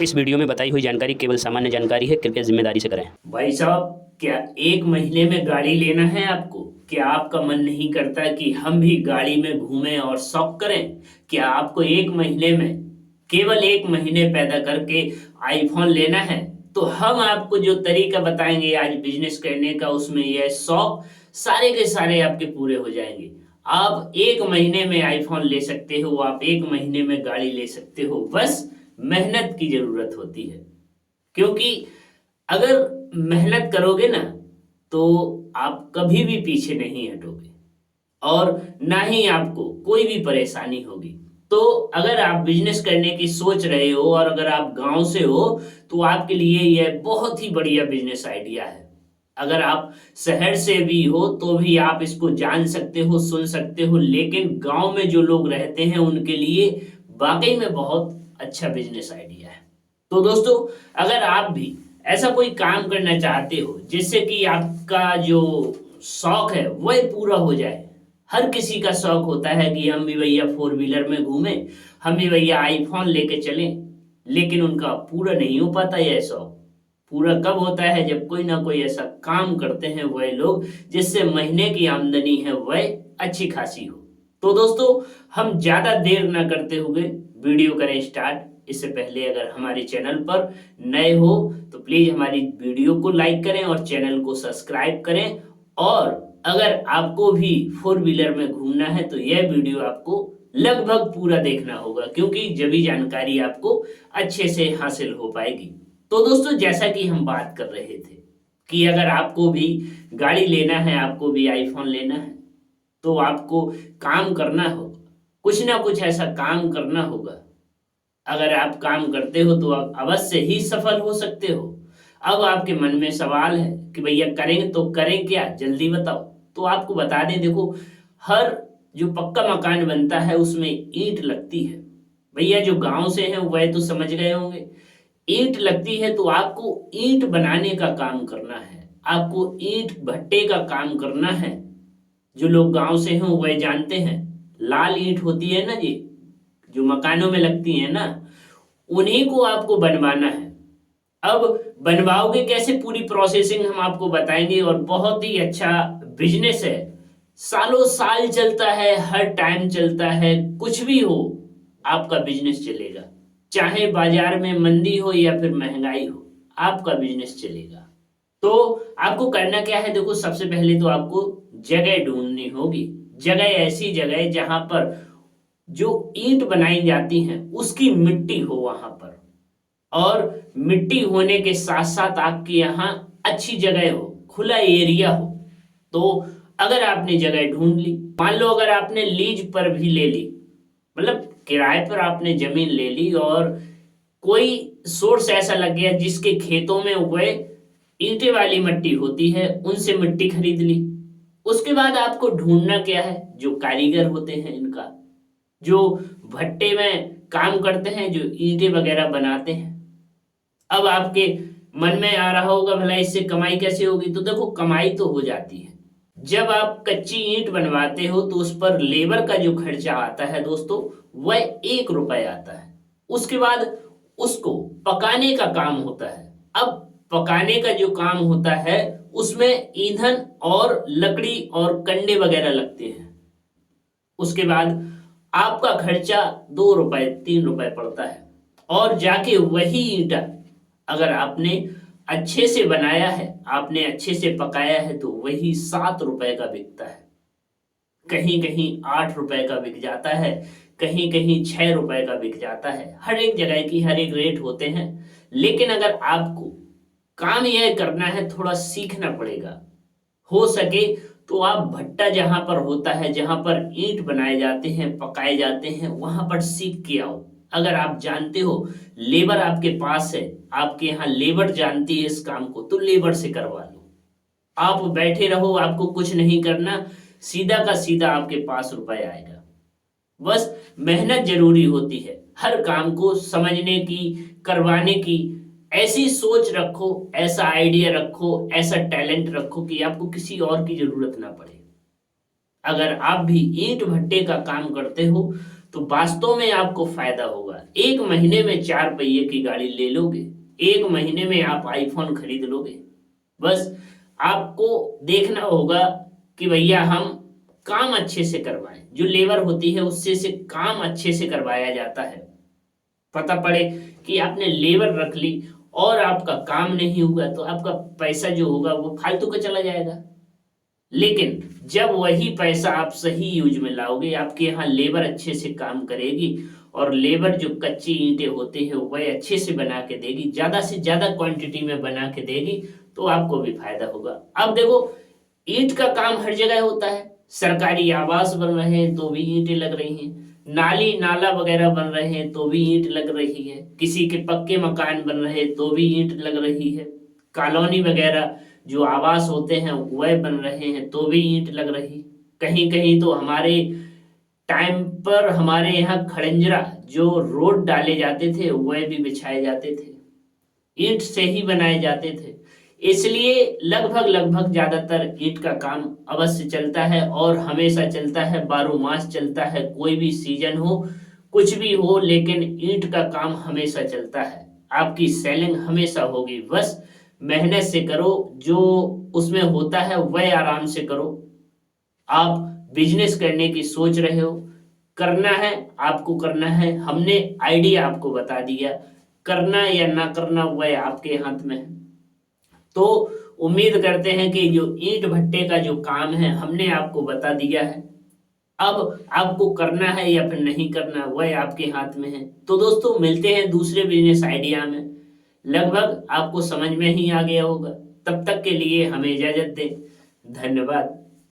इस वीडियो में बताई हुई जानकारी केवल सामान्य जानकारी है, कृपया जिम्मेदारी से करें। भाई साहब, क्या एक महीने में गाड़ी लेना है आपको? क्या आपका मन नहीं करता कि हम भी गाड़ी में घूमें और शौक करें? क्या आपको एक महीने में, केवल एक महीने पैदा करके आईफोन लेना है? तो हम आपको जो तरीका बताएंगे आज बिजनेस करने का, उसमें यह शौक सारे के सारे आपके पूरे हो जाएंगे। आप एक महीने में आईफोन ले सकते हो, आप एक महीने में गाड़ी ले सकते हो, बस मेहनत की जरूरत होती है। क्योंकि अगर मेहनत करोगे ना, तो आप कभी भी पीछे नहीं हटोगे और ना ही आपको कोई भी परेशानी होगी। तो अगर आप बिजनेस करने की सोच रहे हो और अगर आप गांव से हो, तो आपके लिए यह बहुत ही बढ़िया बिजनेस आइडिया है। अगर आप शहर से भी हो तो भी आप इसको जान सकते हो, सुन सकते हो, लेकिन गांव में जो लोग रहते हैं उनके लिए वाकई में बहुत अच्छा बिजनेस आइडिया है। तो दोस्तों, अगर आप भी ऐसा कोई काम करना चाहते हो जिससे कि आपका जो शौक है वह पूरा हो जाए। हर किसी का शौक होता है कि हम भी भैया फोर व्हीलर में घूमें, हम भी भैया आईफोन लेके चलें, लेकिन उनका पूरा नहीं हो पाता यह शौक। पूरा कब होता है? जब कोई ना कोई ऐसा काम करते हैं वह लोग जिससे महीने की आमदनी है वह अच्छी खासी हो। तो दोस्तों, हम ज्यादा देर ना करते हुए वीडियो करें स्टार्ट। इससे पहले अगर हमारे चैनल पर नए हो तो प्लीज हमारी वीडियो को लाइक करें और चैनल को सब्सक्राइब करें। और अगर आपको भी फोर व्हीलर में घूमना है तो यह वीडियो आपको लगभग पूरा देखना होगा, क्योंकि जब जानकारी आपको अच्छे से हासिल हो पाएगी। तो दोस्तों, जैसा कि हम बात कर रहे थे कि अगर आपको भी गाड़ी लेना है, आपको भी आईफोन लेना है, तो आपको काम करना होगा, कुछ ना कुछ ऐसा काम करना होगा। अगर आप काम करते हो तो आप अवश्य ही सफल हो सकते हो। अब आपके मन में सवाल है कि भैया करेंगे तो करें क्या, जल्दी बताओ। तो आपको बता दें, देखो, हर जो पक्का मकान बनता है उसमें ईंट लगती है। भैया जो गांव से हैं वह तो समझ गए होंगे, ईंट लगती है। तो आपको ईंट बनाने का काम करना है, आपको ईंट भट्टे का काम करना है। जो लोग गांव से हैं वह जानते हैं, लाल ईंट होती है ना जी, जो मकानों में लगती है ना, उन्हीं को आपको बनवाना है। अब बनवाओगे कैसे, पूरी प्रोसेसिंग हम आपको बताएंगे। और बहुत ही अच्छा बिजनेस है, सालों साल चलता है, हर टाइम चलता है। कुछ भी हो, आपका बिजनेस चलेगा। चाहे बाजार में मंदी हो या फिर महंगाई हो, आपका बिजनेस चलेगा। तो आपको करना क्या है? देखो, सबसे पहले तो आपको जगह ढूंढनी होगी। जगह, ऐसी जगह जहां पर जो ईंट बनाई जाती हैं उसकी मिट्टी हो वहां पर, और मिट्टी होने के साथ साथ आपके यहाँ अच्छी जगह हो, खुला एरिया हो। तो अगर आपने जगह ढूंढ ली, मान लो अगर आपने लीज पर भी ले ली, मतलब किराए पर आपने जमीन ले ली, और कोई सोर्स ऐसा लग गया जिसके खेतों में उगे ईंटे वाली मिट्टी होती है, उनसे मिट्टी खरीद ली। उसके बाद आपको ढूंढना क्या है? जो कारीगर होते हैं इनका, जो भट्टे में काम करते हैं, जो ईंटें वगैरह बनाते हैं। अब आपके मन में आ रहा होगा भला इससे कमाई कैसे होगी? तो देखो, कमाई तो हो जाती है। जब आप कच्ची ईंट बनवाते हो तो उस पर लेबर का जो खर्चा आता है दोस्तों, वह 1 रुपए आता है। उसके बाद उसको पकाने का काम होता है। अब पकाने का जो काम होता है उसमें ईंधन और लकड़ी और कंडे वगैरह लगते हैं। उसके बाद आपका खर्चा 2 रुपए 3 रुपए पड़ता है। और जाके वही ईंटा अगर आपने अच्छे से बनाया है, आपने अच्छे से पकाया है, तो वही 7 रुपए का बिकता है। कहीं कहीं 8 रुपए का बिक जाता है, कहीं कहीं 6 रुपए का बिक जाता है। हर एक जगह की हर एक रेट होते हैं। लेकिन अगर आपको काम यह करना है, थोड़ा सीखना पड़ेगा। हो सके तो आप भट्टा जहां पर होता है, जहां पर ईंट बनाए जाते हैं, पकाए जाते हैं, वहां पर सीख के आओ। अगर आप जानते हो, लेबर आपके पास है, आपके यहाँ लेबर जानती है इस काम को, तो लेबर से करवा लो। आप बैठे रहो, आपको कुछ नहीं करना, सीधा का सीधा आपके पास रुपए आएगा। बस मेहनत जरूरी होती है हर काम को समझने की, करवाने की। ऐसी सोच रखो, ऐसा आइडिया रखो, ऐसा टैलेंट रखो कि आपको किसी और की जरूरत ना पड़े। अगर आप भी ईंट भट्टे का काम करते हो तो वास्तव में आपको फायदा होगा। 1 महीने में 4 पहिए की गाड़ी ले लोगे, 1 महीने में आप आईफोन खरीद लोगे। बस आपको देखना होगा कि भैया हम काम अच्छे से करवाएं, जो लेबर होती है उससे से काम अच्छे से करवाया जाता है। पता पड़े कि आपने लेबर रख ली और आपका काम नहीं हुआ तो आपका पैसा जो होगा वो फालतू का चला जाएगा। लेकिन जब वही पैसा आप सही यूज में लाओगे, आपके यहाँ लेबर अच्छे से काम करेगी और लेबर जो कच्ची ईंटें होती है वह अच्छे से बना के देगी, ज्यादा से ज्यादा क्वांटिटी में बना के देगी, तो आपको भी फायदा होगा। अब देखो, ईंट का काम हर जगह होता है। सरकारी आवास बन रहे हैं तो भी ईंटें लग रही हैं, नाली नाला वगैरह बन रहे हैं तो भी ईंट लग रही है, किसी के पक्के मकान बन रहे हैं तो भी ईंट लग रही है, कॉलोनी वगैरह जो आवास होते हैं वह बन रहे हैं तो भी ईंट लग रही। कहीं कहीं तो हमारे टाइम पर हमारे यहाँ खड़ंजरा जो रोड डाले जाते थे वह भी बिछाए जाते थे, ईंट से ही बनाए जाते थे। इसलिए लगभग लगभग ज्यादातर ईंट का काम अवश्य चलता है और हमेशा चलता है, 12 मास चलता है। कोई भी सीजन हो, कुछ भी हो, लेकिन ईंट का काम हमेशा चलता है। आपकी सेलिंग हमेशा होगी। बस मेहनत से करो, जो उसमें होता है वह आराम से करो। आप बिजनेस करने की सोच रहे हो, करना है, आपको करना है, हमने आइडिया आपको बता दिया। करना या ना करना वह आपके हाथ में है। तो उम्मीद करते हैं कि जो ईंट भट्टे का जो काम है हमने आपको बता दिया है। अब आपको करना है या फिर नहीं करना वह आपके हाथ में है। तो दोस्तों, मिलते हैं दूसरे बिजनेस आइडिया में। लगभग आपको समझ में ही आ गया होगा। तब तक के लिए हमें इजाजत दें। धन्यवाद।